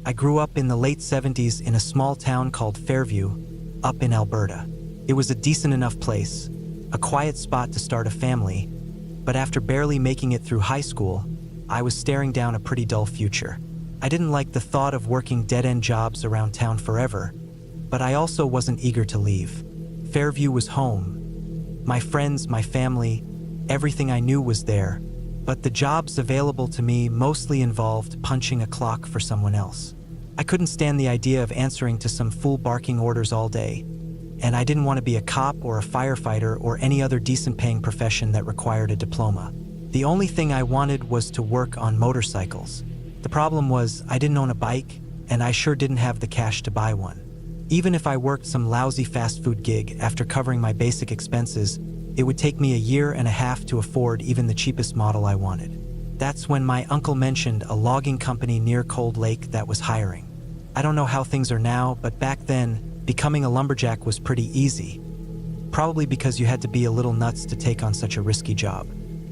I grew up in the late 70s in a small town called Fairview, up in Alberta. It was a decent enough place, a quiet spot to start a family, but after barely making it through high school, I was staring down a pretty dull future. I didn't like the thought of working dead-end jobs around town forever, but I also wasn't eager to leave. Fairview was home. My friends, my family, everything I knew was there, but the jobs available to me mostly involved punching a clock for someone else. I couldn't stand the idea of answering to some fool barking orders all day, and I didn't want to be a cop or a firefighter or any other decent-paying profession that required a diploma. The only thing I wanted was to work on motorcycles. The problem was I didn't own a bike, and I sure didn't have the cash to buy one. Even if I worked some lousy fast food gig after covering my basic expenses, it would take me a year and a half to afford even the cheapest model I wanted. That's when my uncle mentioned a logging company near Cold Lake that was hiring. I don't know how things are now, but back then, becoming a lumberjack was pretty easy. Probably because you had to be a little nuts to take on such a risky job.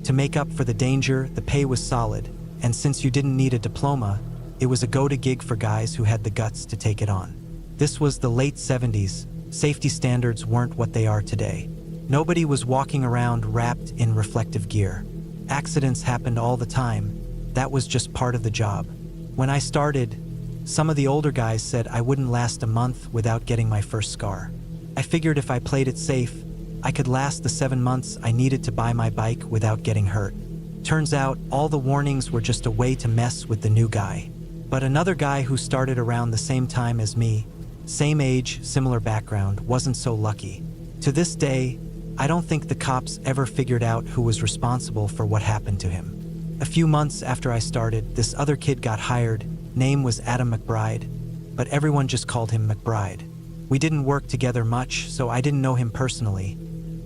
To make up for the danger, the pay was solid, and since you didn't need a diploma, it was a go-to gig for guys who had the guts to take it on. This was the late 70s. Safety standards weren't what they are today. Nobody was walking around wrapped in reflective gear. Accidents happened all the time. That was just part of the job. When I started, some of the older guys said I wouldn't last a month without getting my first scar. I figured if I played it safe, I could last the 7 months I needed to buy my bike without getting hurt. Turns out, all the warnings were just a way to mess with the new guy. But another guy who started around the same time as me, same age, similar background, wasn't so lucky. To this day, I don't think the cops ever figured out who was responsible for what happened to him. A few months after I started, this other kid got hired. Name was Adam McBride, but everyone just called him McBride. We didn't work together much, so I didn't know him personally,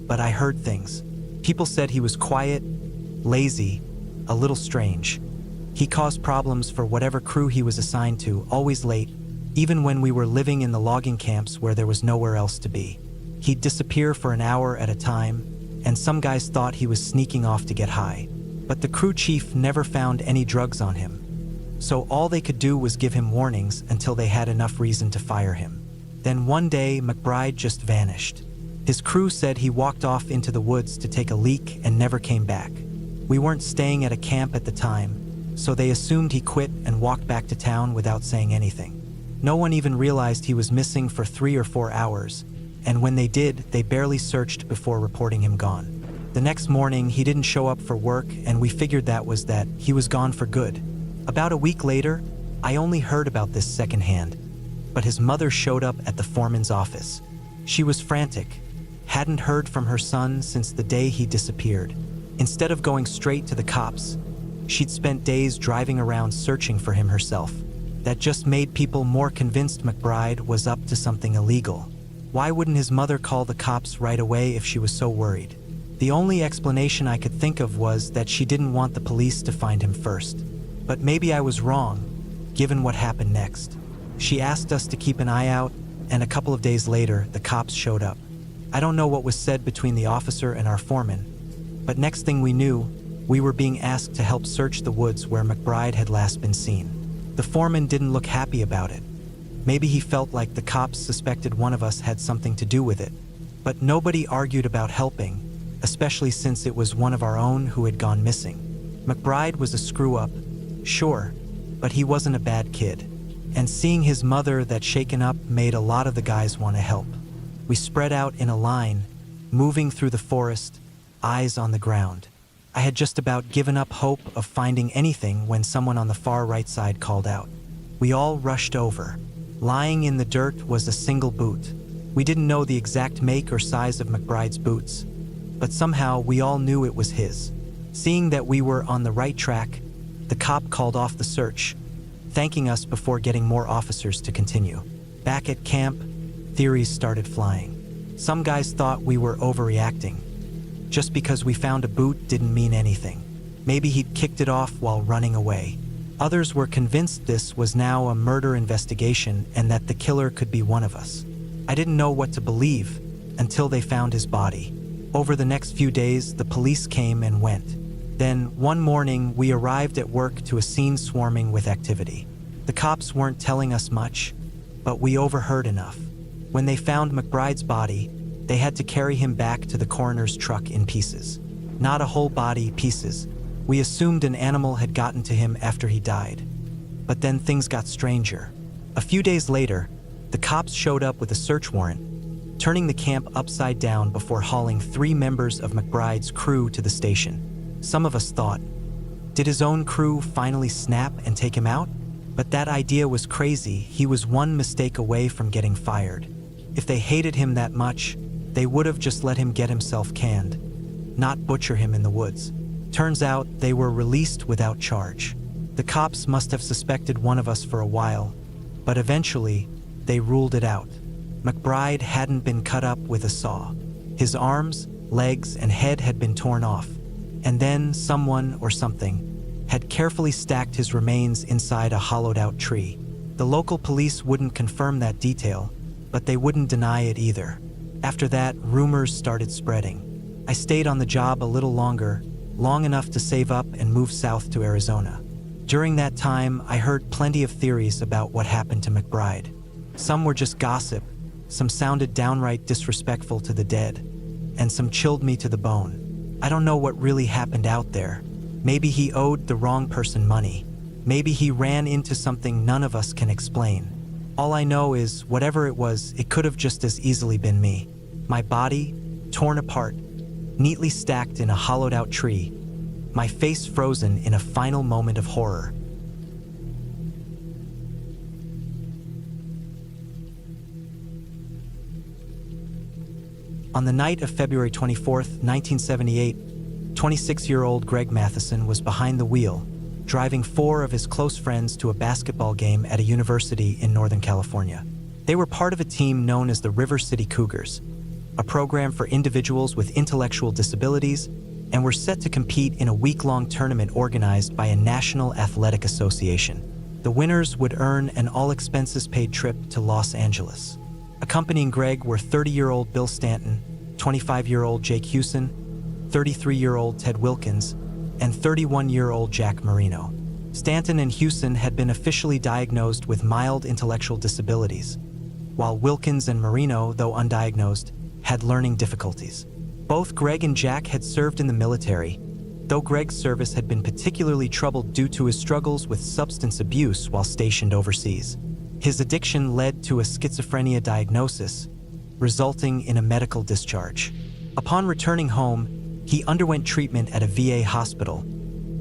but I heard things. People said he was quiet, lazy, a little strange. He caused problems for whatever crew he was assigned to, always late, even when we were living in the logging camps where there was nowhere else to be. He'd disappear for an hour at a time, and some guys thought he was sneaking off to get high. But the crew chief never found any drugs on him, so all they could do was give him warnings until they had enough reason to fire him. Then one day, McBride just vanished. His crew said he walked off into the woods to take a leak and never came back. We weren't staying at a camp at the time, so they assumed he quit and walked back to town without saying anything. No one even realized he was missing for 3 or 4 hours, and when they did, they barely searched before reporting him gone. The next morning, he didn't show up for work, and we figured that he was gone for good. About a week later, I only heard about this secondhand, but his mother showed up at the foreman's office. She was frantic, hadn't heard from her son since the day he disappeared. Instead of going straight to the cops, she'd spent days driving around searching for him herself. That just made people more convinced McBride was up to something illegal. Why wouldn't his mother call the cops right away if she was so worried? The only explanation I could think of was that she didn't want the police to find him first. But maybe I was wrong, given what happened next. She asked us to keep an eye out, and a couple of days later, the cops showed up. I don't know what was said between the officer and our foreman, but next thing we knew, we were being asked to help search the woods where McBride had last been seen. The foreman didn't look happy about it. Maybe he felt like the cops suspected one of us had something to do with it. But nobody argued about helping, especially since it was one of our own who had gone missing. McBride was a screw-up, sure, but he wasn't a bad kid. And seeing his mother that shaken up made a lot of the guys want to help. We spread out in a line, moving through the forest, eyes on the ground. I had just about given up hope of finding anything when someone on the far right side called out. We all rushed over. Lying in the dirt was a single boot. We didn't know the exact make or size of McBride's boots, but somehow we all knew it was his. Seeing that we were on the right track, the cop called off the search, thanking us before getting more officers to continue. Back at camp, theories started flying. Some guys thought we were overreacting. Just because we found a boot didn't mean anything. Maybe he'd kicked it off while running away. Others were convinced this was now a murder investigation and that the killer could be one of us. I didn't know what to believe until they found his body. Over the next few days, the police came and went. Then, one morning, we arrived at work to a scene swarming with activity. The cops weren't telling us much, but we overheard enough. When they found McBride's body, they had to carry him back to the coroner's truck in pieces. Not a whole body, pieces. We assumed an animal had gotten to him after he died. But then things got stranger. A few days later, the cops showed up with a search warrant, turning the camp upside down before hauling 3 members of McBride's crew to the station. Some of us thought, did his own crew finally snap and take him out? But that idea was crazy. He was one mistake away from getting fired. If they hated him that much, they would have just let him get himself canned, not butcher him in the woods. Turns out they were released without charge. The cops must have suspected one of us for a while, but eventually they ruled it out. McBride hadn't been cut up with a saw. His arms, legs, and head had been torn off, and then someone or something had carefully stacked his remains inside a hollowed-out tree. The local police wouldn't confirm that detail, but they wouldn't deny it either. After that, rumors started spreading. I stayed on the job a little longer, long enough to save up and move south to Arizona. During that time, I heard plenty of theories about what happened to McBride. Some were just gossip, some sounded downright disrespectful to the dead, and some chilled me to the bone. I don't know what really happened out there. Maybe he owed the wrong person money. Maybe he ran into something none of us can explain. All I know is, whatever it was, it could have just as easily been me. My body, torn apart, neatly stacked in a hollowed-out tree, my face frozen in a final moment of horror. On the night of February 24th, 1978, 26-year-old Greg Matheson was behind the wheel, driving 4 of his close friends to a basketball game at a university in Northern California. They were part of a team known as the River City Cougars, a program for individuals with intellectual disabilities, and were set to compete in a week-long tournament organized by a national athletic association. The winners would earn an all-expenses-paid trip to Los Angeles. Accompanying Greg were 30-year-old Bill Stanton, 25-year-old Jake Hewson, 33-year-old Ted Wilkins, and 31-year-old Jack Marino. Stanton and Hewson had been officially diagnosed with mild intellectual disabilities, while Wilkins and Marino, though undiagnosed, had learning difficulties. Both Greg and Jack had served in the military, though Greg's service had been particularly troubled due to his struggles with substance abuse while stationed overseas. His addiction led to a schizophrenia diagnosis, resulting in a medical discharge. Upon returning home, he underwent treatment at a VA hospital,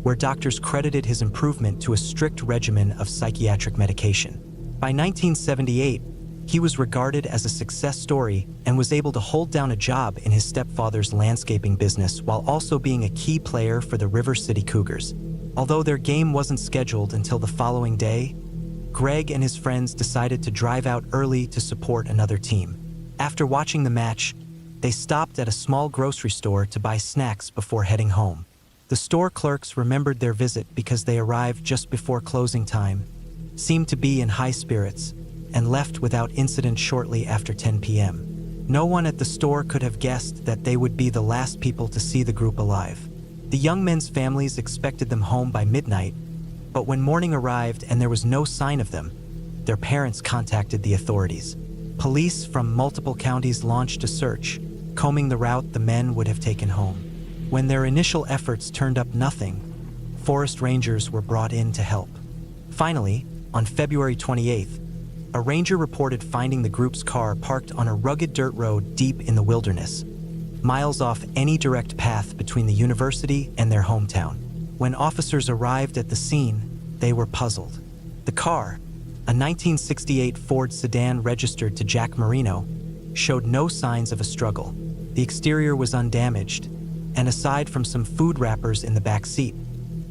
where doctors credited his improvement to a strict regimen of psychiatric medication. By 1978, he was regarded as a success story and was able to hold down a job in his stepfather's landscaping business while also being a key player for the River City Cougars. Although their game wasn't scheduled until the following day, Greg and his friends decided to drive out early to support another team. After watching the match, they stopped at a small grocery store to buy snacks before heading home. The store clerks remembered their visit because they arrived just before closing time, seemed to be in high spirits, and left without incident shortly after 10 p.m. No one at the store could have guessed that they would be the last people to see the group alive. The young men's families expected them home by midnight, but when morning arrived and there was no sign of them, their parents contacted the authorities. Police from multiple counties launched a search, combing the route the men would have taken home. When their initial efforts turned up nothing, forest rangers were brought in to help. Finally, on February 28th, a ranger reported finding the group's car parked on a rugged dirt road deep in the wilderness, miles off any direct path between the university and their hometown. When officers arrived at the scene, they were puzzled. The car, a 1968 Ford sedan registered to Jack Marino, showed no signs of a struggle. The exterior was undamaged, and aside from some food wrappers in the back seat,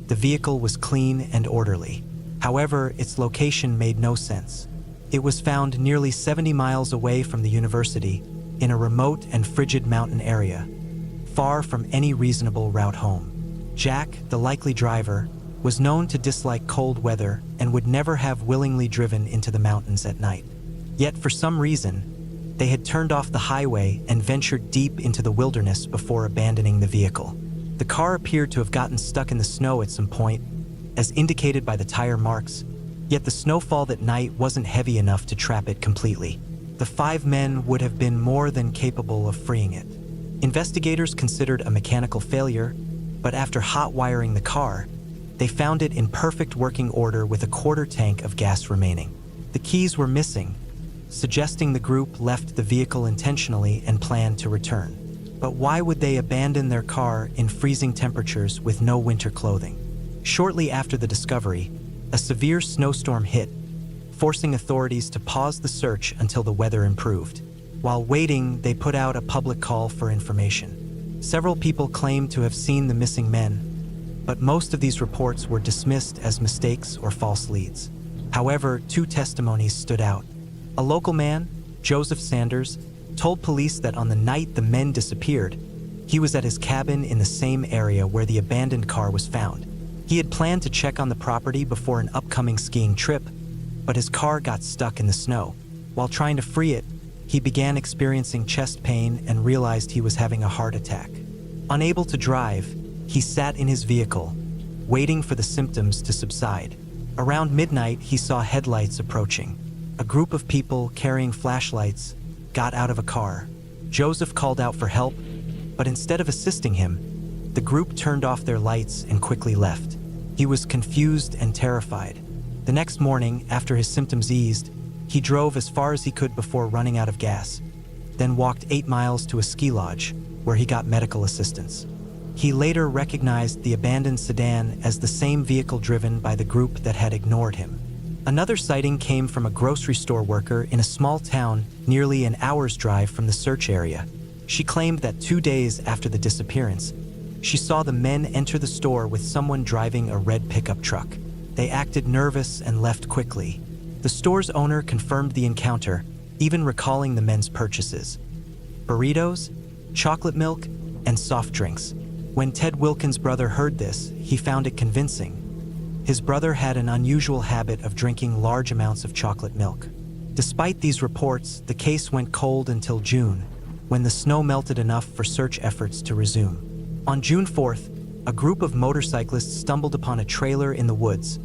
the vehicle was clean and orderly. However, its location made no sense. It was found nearly 70 miles away from the university, in a remote and frigid mountain area, far from any reasonable route home. Jack, the likely driver, was known to dislike cold weather and would never have willingly driven into the mountains at night. Yet for some reason, they had turned off the highway and ventured deep into the wilderness before abandoning the vehicle. The car appeared to have gotten stuck in the snow at some point, as indicated by the tire marks, Yet the snowfall that night wasn't heavy enough to trap it completely. The 5 men would have been more than capable of freeing it. Investigators considered a mechanical failure, but after hot wiring the car, they found it in perfect working order with a quarter tank of gas remaining. The keys were missing, suggesting the group left the vehicle intentionally and planned to return. But why would they abandon their car in freezing temperatures with no winter clothing? Shortly after the discovery, a severe snowstorm hit, forcing authorities to pause the search until the weather improved. While waiting, they put out a public call for information. Several people claimed to have seen the missing men, but most of these reports were dismissed as mistakes or false leads. However, 2 testimonies stood out. A local man, Joseph Sanders, told police that on the night the men disappeared, he was at his cabin in the same area where the abandoned car was found. He had planned to check on the property before an upcoming skiing trip, but his car got stuck in the snow. While trying to free it, he began experiencing chest pain and realized he was having a heart attack. Unable to drive, he sat in his vehicle, waiting for the symptoms to subside. Around midnight, he saw headlights approaching. A group of people carrying flashlights got out of a car. Joseph called out for help, but instead of assisting him, the group turned off their lights and quickly left. He was confused and terrified. The next morning, after his symptoms eased, he drove as far as he could before running out of gas, then walked 8 miles to a ski lodge, where he got medical assistance. He later recognized the abandoned sedan as the same vehicle driven by the group that had ignored him. Another sighting came from a grocery store worker in a small town nearly an hour's drive from the search area. She claimed that 2 days after the disappearance, she saw the men enter the store with someone driving a red pickup truck. They acted nervous and left quickly. The store's owner confirmed the encounter, even recalling the men's purchases: burritos, chocolate milk, and soft drinks. When Ted Wilkins' brother heard this, he found it convincing. His brother had an unusual habit of drinking large amounts of chocolate milk. Despite these reports, the case went cold until June, when the snow melted enough for search efforts to resume. On June 4th, a group of motorcyclists stumbled upon a trailer in the woods,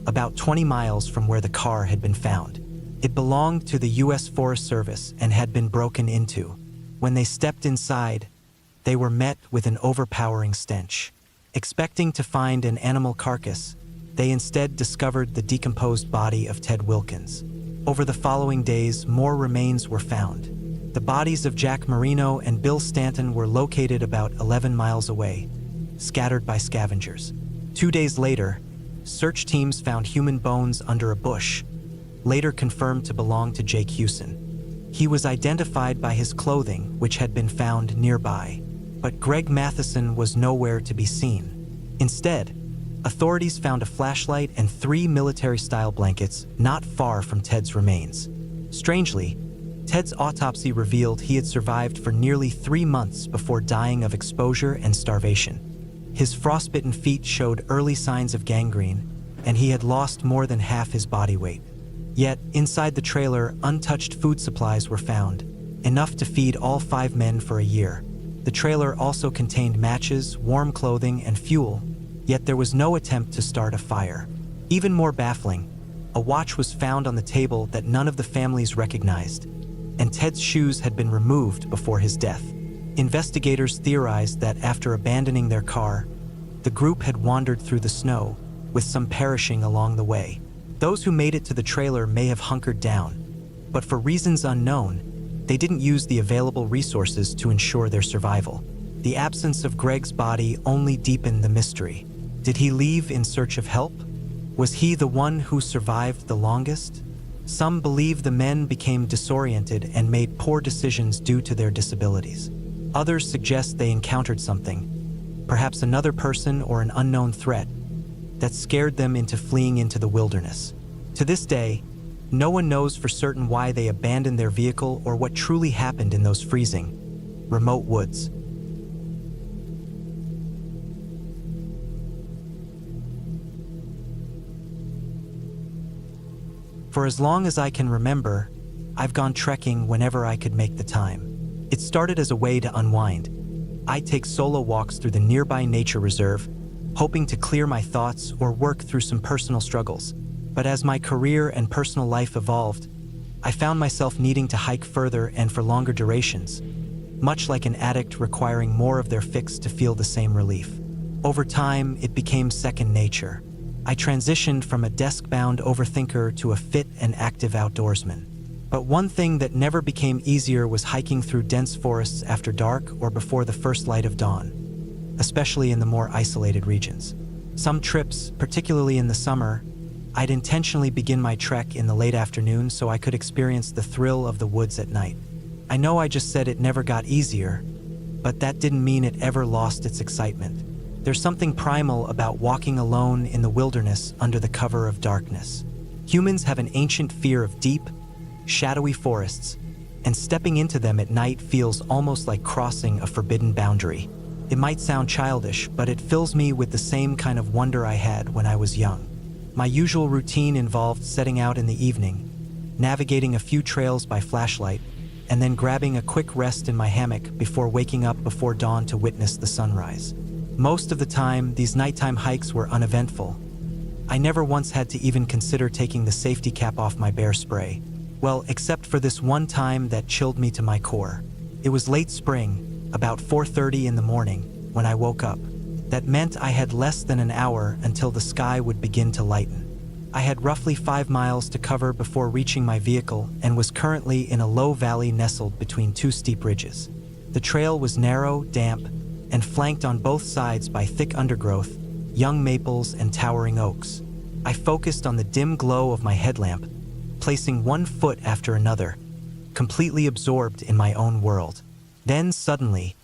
about 20 miles from where the car had been found. It belonged to the U.S. Forest Service and had been broken into. When they stepped inside, they were met with an overpowering stench. Expecting to find an animal carcass, they instead discovered the decomposed body of Ted Wilkins. Over the following days, more remains were found. The bodies of Jack Marino and Bill Stanton were located about 11 miles away, scattered by scavengers. 2 days later, search teams found human bones under a bush, later confirmed to belong to Jake Hewson. He was identified by his clothing, which had been found nearby, but Greg Matheson was nowhere to be seen. Instead, authorities found a flashlight and 3 military-style blankets not far from Ted's remains. Strangely, Ted's autopsy revealed he had survived for nearly 3 months before dying of exposure and starvation. His frostbitten feet showed early signs of gangrene, and he had lost more than half his body weight. Yet, inside the trailer, untouched food supplies were found, enough to feed all 5 men for a year. The trailer also contained matches, warm clothing, and fuel, yet there was no attempt to start a fire. Even more baffling, a watch was found on the table that none of the families recognized, and Ted's shoes had been removed before his death. Investigators theorized that after abandoning their car, the group had wandered through the snow, with some perishing along the way. Those who made it to the trailer may have hunkered down, but for reasons unknown, they didn't use the available resources to ensure their survival. The absence of Greg's body only deepened the mystery. Did he leave in search of help? Was he the one who survived the longest? Some believe the men became disoriented and made poor decisions due to their disabilities. Others suggest they encountered something, perhaps another person or an unknown threat, that scared them into fleeing into the wilderness. To this day, no one knows for certain why they abandoned their vehicle or what truly happened in those freezing, remote woods. For as long as I can remember, I've gone trekking whenever I could make the time. It started as a way to unwind. I'd take solo walks through the nearby nature reserve, hoping to clear my thoughts or work through some personal struggles. But as my career and personal life evolved, I found myself needing to hike further and for longer durations, much like an addict requiring more of their fix to feel the same relief. Over time, it became second nature. I transitioned from a desk-bound overthinker to a fit and active outdoorsman. But one thing that never became easier was hiking through dense forests after dark or before the first light of dawn, especially in the more isolated regions. Some trips, particularly in the summer, I'd intentionally begin my trek in the late afternoon so I could experience the thrill of the woods at night. I know I just said it never got easier, but that didn't mean it ever lost its excitement. There's something primal about walking alone in the wilderness under the cover of darkness. Humans have an ancient fear of deep, shadowy forests, and stepping into them at night feels almost like crossing a forbidden boundary. It might sound childish, but it fills me with the same kind of wonder I had when I was young. My usual routine involved setting out in the evening, navigating a few trails by flashlight, and then grabbing a quick rest in my hammock before waking up before dawn to witness the sunrise. Most of the time, these nighttime hikes were uneventful. I never once had to even consider taking the safety cap off my bear spray. Well, except for this one time that chilled me to my core. It was late spring, about 4:30 in the morning, when I woke up. That meant I had less than an hour until the sky would begin to lighten. I had roughly 5 miles to cover before reaching my vehicle and was currently in a low valley nestled between two steep ridges. The trail was narrow, damp, and flanked on both sides by thick undergrowth, young maples and towering oaks. I focused on the dim glow of my headlamp, placing one foot after another, completely absorbed in my own world. Then suddenly,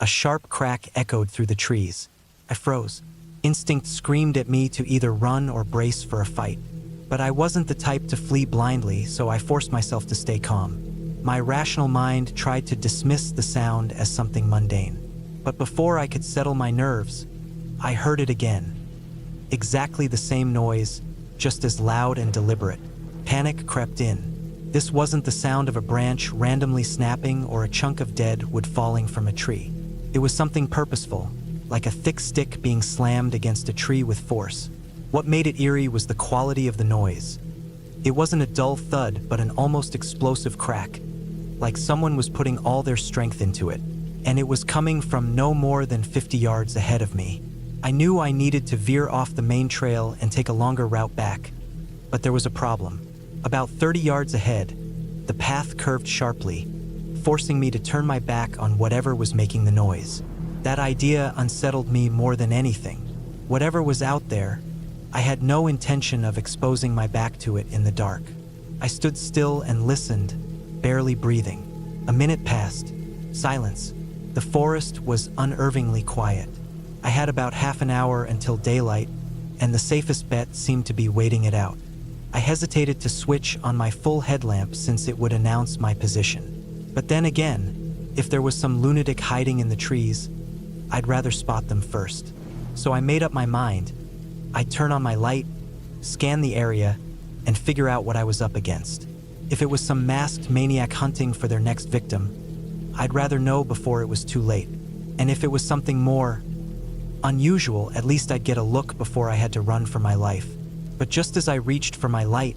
a sharp crack echoed through the trees. I froze. Instinct screamed at me to either run or brace for a fight. But I wasn't the type to flee blindly, so I forced myself to stay calm. My rational mind tried to dismiss the sound as something mundane. But before I could settle my nerves, I heard it again. Exactly the same noise, just as loud and deliberate. Panic crept in. This wasn't the sound of a branch randomly snapping or a chunk of dead wood falling from a tree. It was something purposeful, like a thick stick being slammed against a tree with force. What made it eerie was the quality of the noise. It wasn't a dull thud, but an almost explosive crack, like someone was putting all their strength into it. And it was coming from no more than 50 yards ahead of me. I knew I needed to veer off the main trail and take a longer route back. But there was a problem. About 30 yards ahead, the path curved sharply, forcing me to turn my back on whatever was making the noise. That idea unsettled me more than anything. Whatever was out there, I had no intention of exposing my back to it in the dark. I stood still and listened, barely breathing. A minute passed. Silence. The forest was unnervingly quiet. I had about half an hour until daylight, and the safest bet seemed to be waiting it out. I hesitated to switch on my full headlamp since it would announce my position. But then again, if there was some lunatic hiding in the trees, I'd rather spot them first. So I made up my mind. I'd turn on my light, scan the area, and figure out what I was up against. If it was some masked maniac hunting for their next victim, I'd rather know before it was too late. And if it was something more unusual, at least I'd get a look before I had to run for my life. But just as I reached for my light,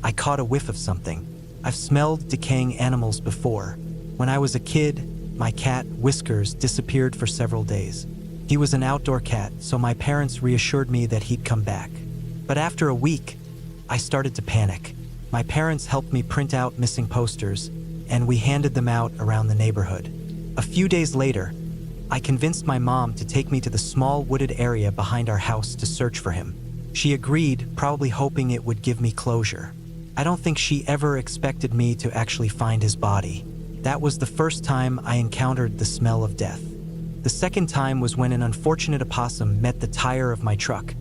I caught a whiff of something. I've smelled decaying animals before. When I was a kid, my cat, Whiskers, disappeared for several days. He was an outdoor cat, so my parents reassured me that he'd come back. But after a week, I started to panic. My parents helped me print out missing posters, and we handed them out around the neighborhood. A few days later, I convinced my mom to take me to the small wooded area behind our house to search for him. She agreed, probably hoping it would give me closure. I don't think she ever expected me to actually find his body. That was the first time I encountered the smell of death. The second time was when an unfortunate opossum met the tire of my truck,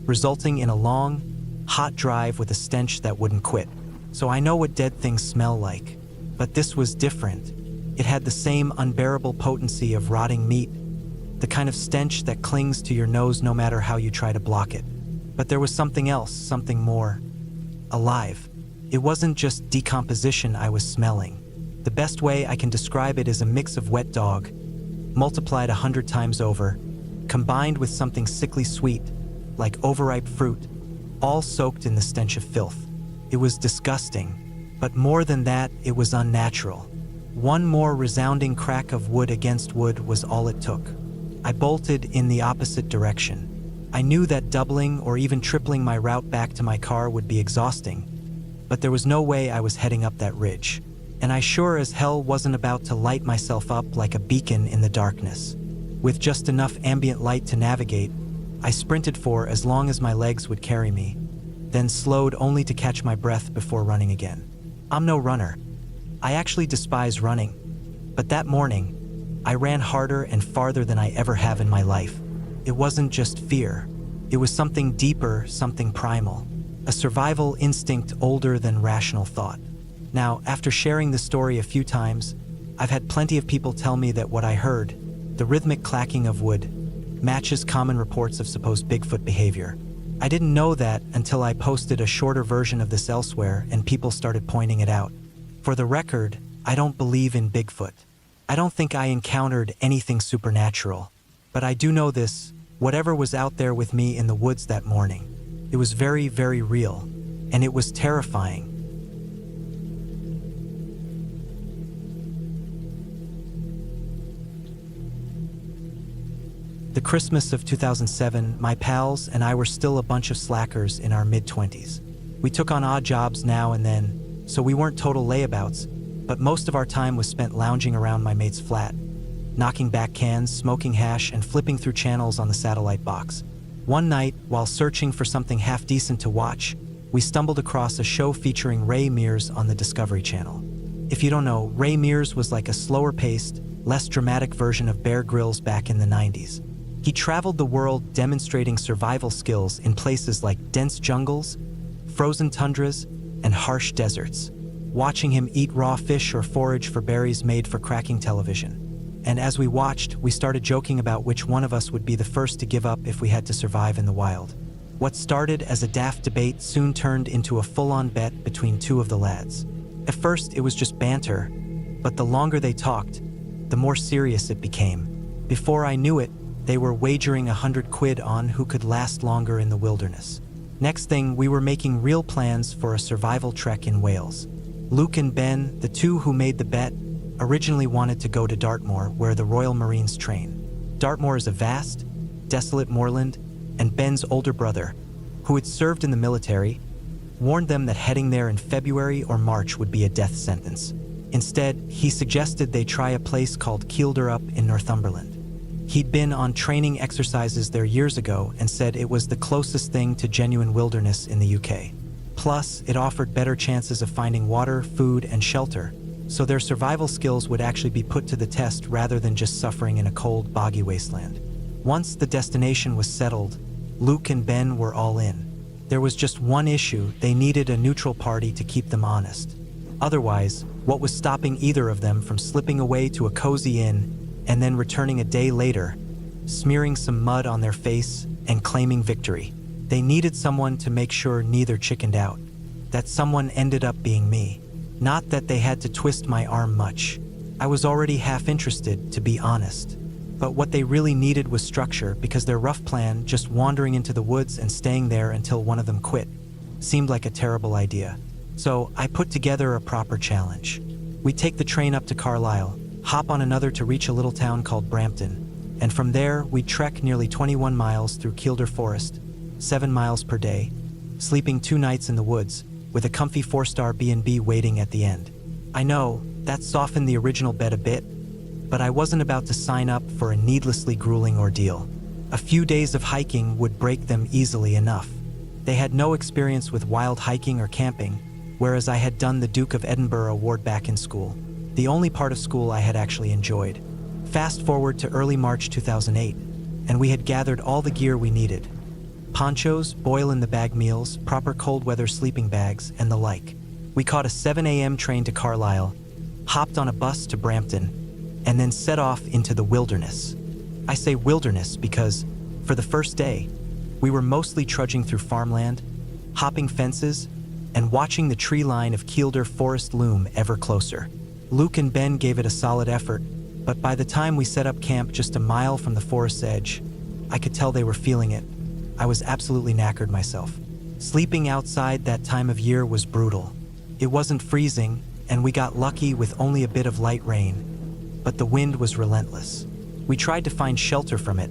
resulting in a long, hot drive with a stench that wouldn't quit. So I know what dead things smell like. But this was different. It had the same unbearable potency of rotting meat, the kind of stench that clings to your nose no matter how you try to block it. But there was something else, something more alive. It wasn't just decomposition I was smelling. The best way I can describe it is a mix of wet dog, multiplied 100 times over, combined with something sickly sweet, like overripe fruit, all soaked in the stench of filth. It was disgusting, but more than that, it was unnatural. One more resounding crack of wood against wood was all it took. I bolted in the opposite direction. I knew that doubling or even tripling my route back to my car would be exhausting, but there was no way I was heading up that ridge. And I sure as hell wasn't about to light myself up like a beacon in the darkness. With just enough ambient light to navigate, I sprinted for as long as my legs would carry me, then slowed only to catch my breath before running again. I'm no runner. I actually despise running, but that morning, I ran harder and farther than I ever have in my life. It wasn't just fear. It was something deeper, something primal, a survival instinct older than rational thought. Now, after sharing the story a few times, I've had plenty of people tell me that what I heard, the rhythmic clacking of wood, matches common reports of supposed Bigfoot behavior. I didn't know that until I posted a shorter version of this elsewhere and people started pointing it out. For the record, I don't believe in Bigfoot. I don't think I encountered anything supernatural. But I do know this, whatever was out there with me in the woods that morning, it was very, very real, and it was terrifying. The Christmas of 2007, my pals and I were still a bunch of slackers in our mid-20s. We took on odd jobs now and then, so we weren't total layabouts, but most of our time was spent lounging around my mate's flat, knocking back cans, smoking hash, and flipping through channels on the satellite box. One night, while searching for something half-decent to watch, we stumbled across a show featuring Ray Mears on the Discovery Channel. If you don't know, Ray Mears was like a slower-paced, less dramatic version of Bear Grylls back in the 90s. He traveled the world demonstrating survival skills in places like dense jungles, frozen tundras, and harsh deserts. Watching him eat raw fish or forage for berries made for cracking television. And as we watched, we started joking about which one of us would be the first to give up if we had to survive in the wild. What started as a daft debate soon turned into a full-on bet between two of the lads. At first, it was just banter, but the longer they talked, the more serious it became. Before I knew it, they were wagering £100 on who could last longer in the wilderness. Next thing, we were making real plans for a survival trek in Wales. Luke and Ben, the two who made the bet, originally wanted to go to Dartmoor, where the Royal Marines train. Dartmoor is a vast, desolate moorland, and Ben's older brother, who had served in the military, warned them that heading there in February or March would be a death sentence. Instead, he suggested they try a place called Kielderup in Northumberland. He'd been on training exercises there years ago and said it was the closest thing to genuine wilderness in the UK. Plus, it offered better chances of finding water, food, and shelter, so their survival skills would actually be put to the test rather than just suffering in a cold, boggy wasteland. Once the destination was settled, Luke and Ben were all in. There was just one issue: they needed a neutral party to keep them honest. Otherwise, what was stopping either of them from slipping away to a cozy inn and then returning a day later, smearing some mud on their face and claiming victory? They needed someone to make sure neither chickened out. That someone ended up being me. Not that they had to twist my arm much. I was already half interested, to be honest. But what they really needed was structure, because their rough plan, just wandering into the woods and staying there until one of them quit, seemed like a terrible idea. So I put together a proper challenge. We take the train up to Carlisle, hop on another to reach a little town called Brampton, and from there we trek nearly 21 miles through Kielder Forest, 7 miles per day, sleeping 2 nights in the woods, with a comfy 4-star B&B waiting at the end. I know, that softened the original bet a bit, but I wasn't about to sign up for a needlessly grueling ordeal. A few days of hiking would break them easily enough. They had no experience with wild hiking or camping, whereas I had done the Duke of Edinburgh Award back in school, the only part of school I had actually enjoyed. Fast forward to early March 2008, and we had gathered all the gear we needed. Ponchos, boil-in-the-bag meals, proper cold weather sleeping bags, and the like. We caught a 7 a.m. train to Carlisle, hopped on a bus to Brampton, and then set off into the wilderness. I say wilderness because, for the first day, we were mostly trudging through farmland, hopping fences, and watching the tree line of Kielder Forest loom ever closer. Luke and Ben gave it a solid effort, but by the time we set up camp just a mile from the forest's edge, I could tell they were feeling it. I was absolutely knackered myself. Sleeping outside that time of year was brutal. It wasn't freezing, and we got lucky with only a bit of light rain, but the wind was relentless. We tried to find shelter from it,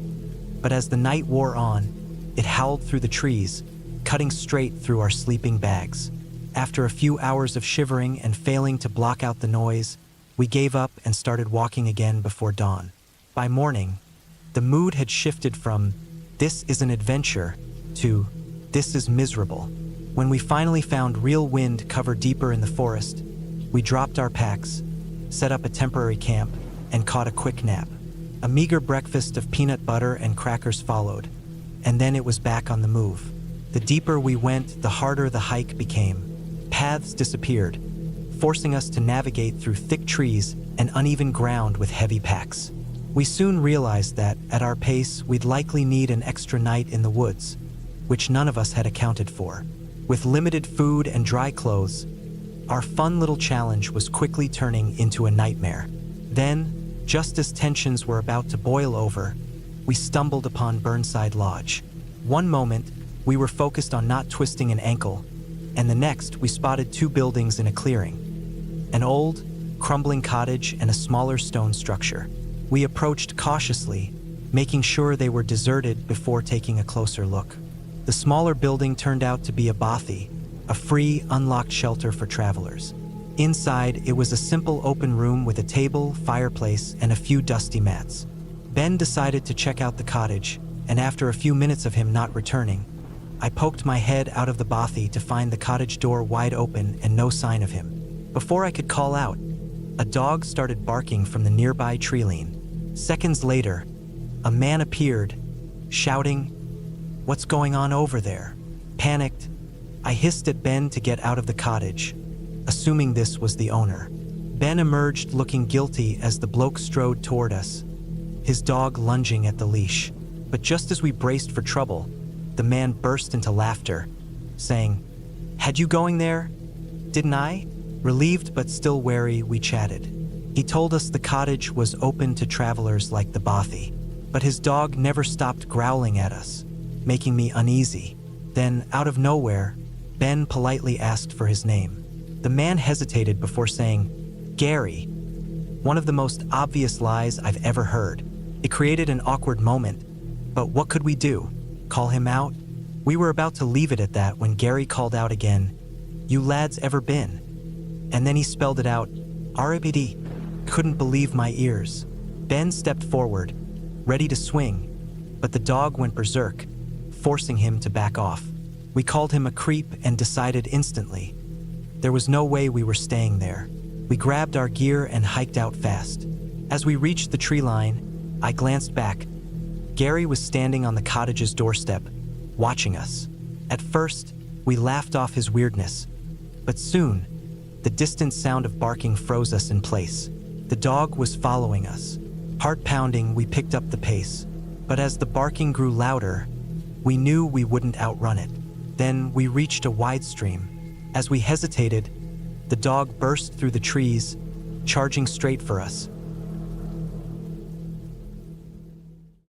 but as the night wore on, it howled through the trees, cutting straight through our sleeping bags. After a few hours of shivering and failing to block out the noise, we gave up and started walking again before dawn. By morning, the mood had shifted from "this is an adventure" to "this is miserable." When we finally found real wind cover deeper in the forest, we dropped our packs, set up a temporary camp, and caught a quick nap. A meager breakfast of peanut butter and crackers followed, and then it was back on the move. The deeper we went, the harder the hike became. Paths disappeared, forcing us to navigate through thick trees and uneven ground with heavy packs. We soon realized that, at our pace, we'd likely need an extra night in the woods, which none of us had accounted for. With limited food and dry clothes, our fun little challenge was quickly turning into a nightmare. Then, just as tensions were about to boil over, we stumbled upon Burnside Lodge. One moment, we were focused on not twisting an ankle, and the next, we spotted two buildings in a clearing. An old, crumbling cottage and a smaller stone structure. We approached cautiously, making sure they were deserted before taking a closer look. The smaller building turned out to be a bothy, a free, unlocked shelter for travelers. Inside, it was a simple open room with a table, fireplace, and a few dusty mats. Ben decided to check out the cottage, and after a few minutes of him not returning, I poked my head out of the bothy to find the cottage door wide open and no sign of him. Before I could call out, a dog started barking from the nearby treeline. Seconds later, a man appeared, shouting, "What's going on over there?" Panicked, I hissed at Ben to get out of the cottage, assuming this was the owner. Ben emerged looking guilty as the bloke strode toward us, his dog lunging at the leash. But just as we braced for trouble, the man burst into laughter, saying, "Had you going there? Didn't I?" Relieved but still wary, we chatted. He told us the cottage was open to travelers like the bothy, but his dog never stopped growling at us, making me uneasy. Then, out of nowhere, Ben politely asked for his name. The man hesitated before saying, "Gary," one of the most obvious lies I've ever heard. It created an awkward moment, but what could we do? Call him out? We were about to leave it at that when Gary called out again, "You lads ever been?" And then he spelled it out, RAPD. Couldn't believe my ears. Ben stepped forward, ready to swing, but the dog went berserk, forcing him to back off. We called him a creep and decided instantly there was no way we were staying there. We grabbed our gear and hiked out fast. As we reached the tree line, I glanced back. Gary was standing on the cottage's doorstep, watching us. At first, we laughed off his weirdness, but soon, the distant sound of barking froze us in place. The dog was following us. Heart pounding, we picked up the pace. But as the barking grew louder, we knew we wouldn't outrun it. Then we reached a wide stream. As we hesitated, the dog burst through the trees, charging straight for us.